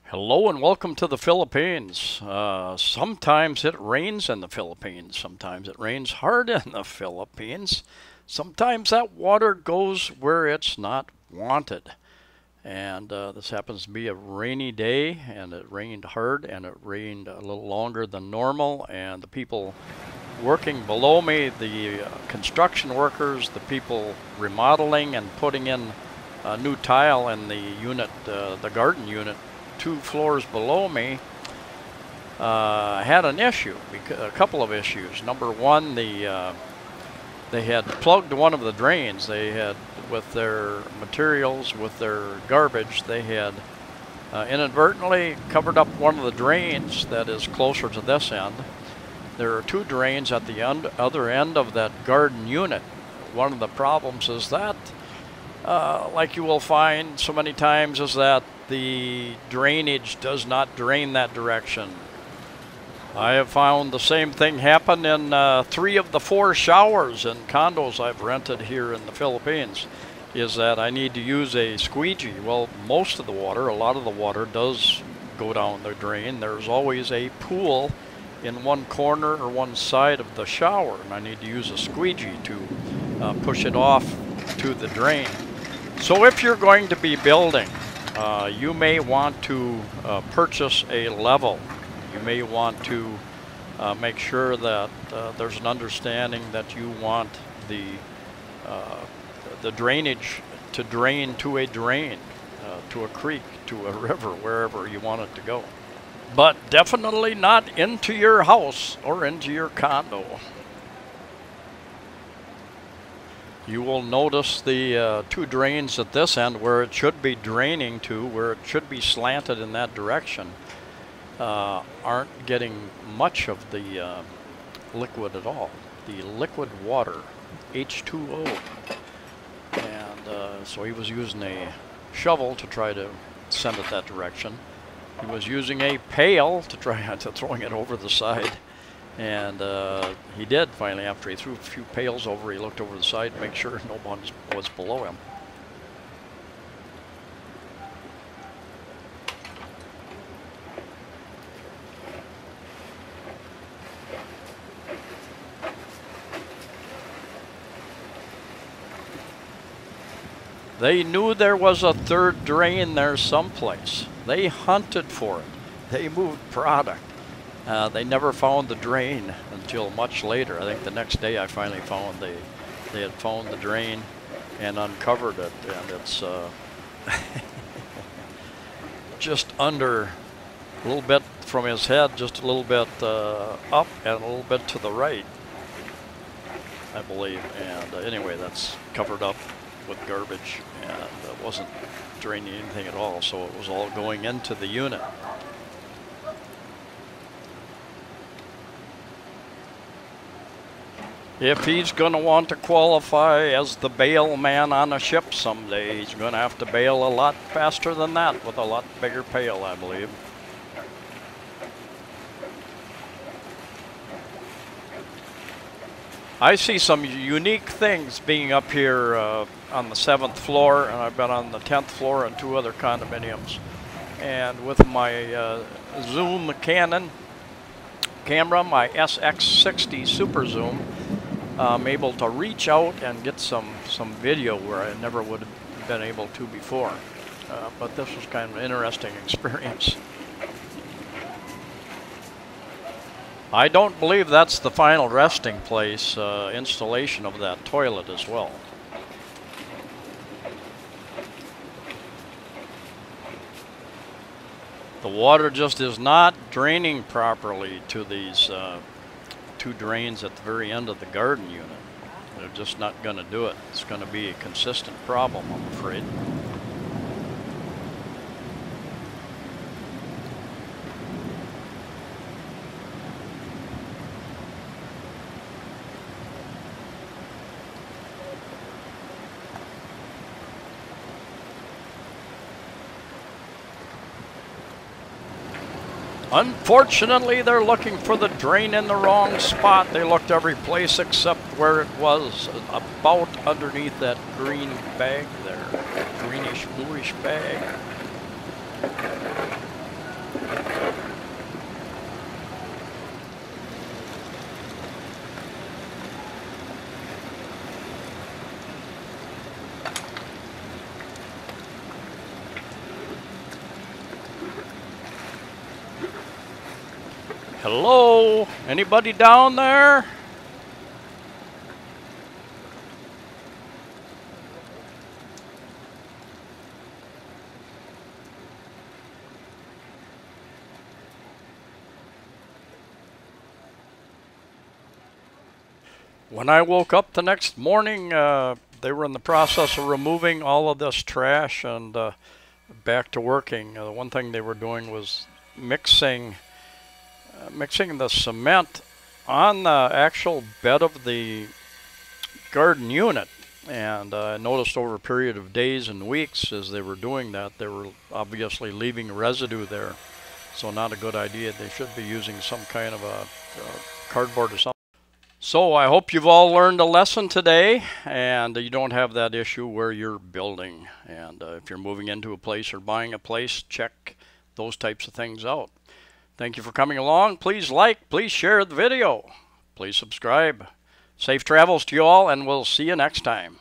Hello and welcome to the Philippines. Sometimes it rains in the Philippines. Sometimes it rains hard in the Philippines. Sometimes that water goes where it's not wanted. And this happens to be a rainy day, and it rained hard, and it rained a little longer than normal. And the people working below me, the construction workers, the people remodeling and putting in new tile in the unit, the garden unit, 2 floors below me, had an issue, a couple of issues. Number one, they had plugged one of the drains. They had, with their materials, with their garbage, they had inadvertently covered up one of the drains that is closer to this end. There are 2 drains at the other end of that garden unit. One of the problems is that, like you will find so many times, is that the drainage does not drain that direction. I have found the same thing happen in 3 of the 4 showers in condos I've rented here in the Philippines, is that I need to use a squeegee. Well, most of the water, a lot of the water does go down the drain. There's always a pool in one corner or one side of the shower, and I need to use a squeegee to push it off to the drain. So if you're going to be building, you may want to purchase a level. You may want to make sure that there's an understanding that you want the drainage to drain to a drain, to a creek, to a river, wherever you want it to go. But definitely not into your house or into your condo. You will notice the 2 drains at this end where it should be draining to, where it should be slanted in that direction, aren't getting much of the liquid at all. The liquid water, H2O. And so he was using a shovel to try to send it that direction. He was using a pail to try to throwing it over the side. And he did finally, after he threw a few pails over, he looked over the side to make sure no one was below him. They knew there was a 3rd drain there someplace. They hunted for it. They moved product. They never found the drain until much later. I think the next day I finally found they had found the drain and uncovered it, and it's just under, a little bit from his head, just a little bit up and a little bit to the right, I believe. And anyway, that's covered up with garbage, and it wasn't draining anything at all, so it was all going into the unit. If he's going to want to qualify as the bail man on a ship someday, he's going to have to bail a lot faster than that with a lot bigger pail, I believe. I see some unique things being up here on the 7th floor, and I've been on the 10th floor in 2 other condominiums. And with my Zoom Canon camera, my SX60 Super Zoom, I'm able to reach out and get some video where I never would have been able to before. But this was kind of an interesting experience. I don't believe that's the final resting place installation of that toilet as well. The water just is not draining properly to these 2 drains at the very end of the garden unit. They're just not going to do it. It's going to be a consistent problem, I'm afraid. Unfortunately, they're looking for the drain in the wrong spot. They looked every place except where it was, about underneath that green bag there, greenish, bluish bag. Hello? Anybody down there? When I woke up the next morning, they were in the process of removing all of this trash and back to working. The one thing they were doing was mixing the cement on the actual bed of the garden unit. And I noticed over a period of days and weeks as they were doing that, they were obviously leaving residue there. So not a good idea. They should be using some kind of a cardboard or something. So I hope you've all learned a lesson today and you don't have that issue where you're building. And if you're moving into a place or buying a place, check those types of things out. Thank you for coming along. Please like, please share the video. Please subscribe. Safe travels to you all, and we'll see you next time.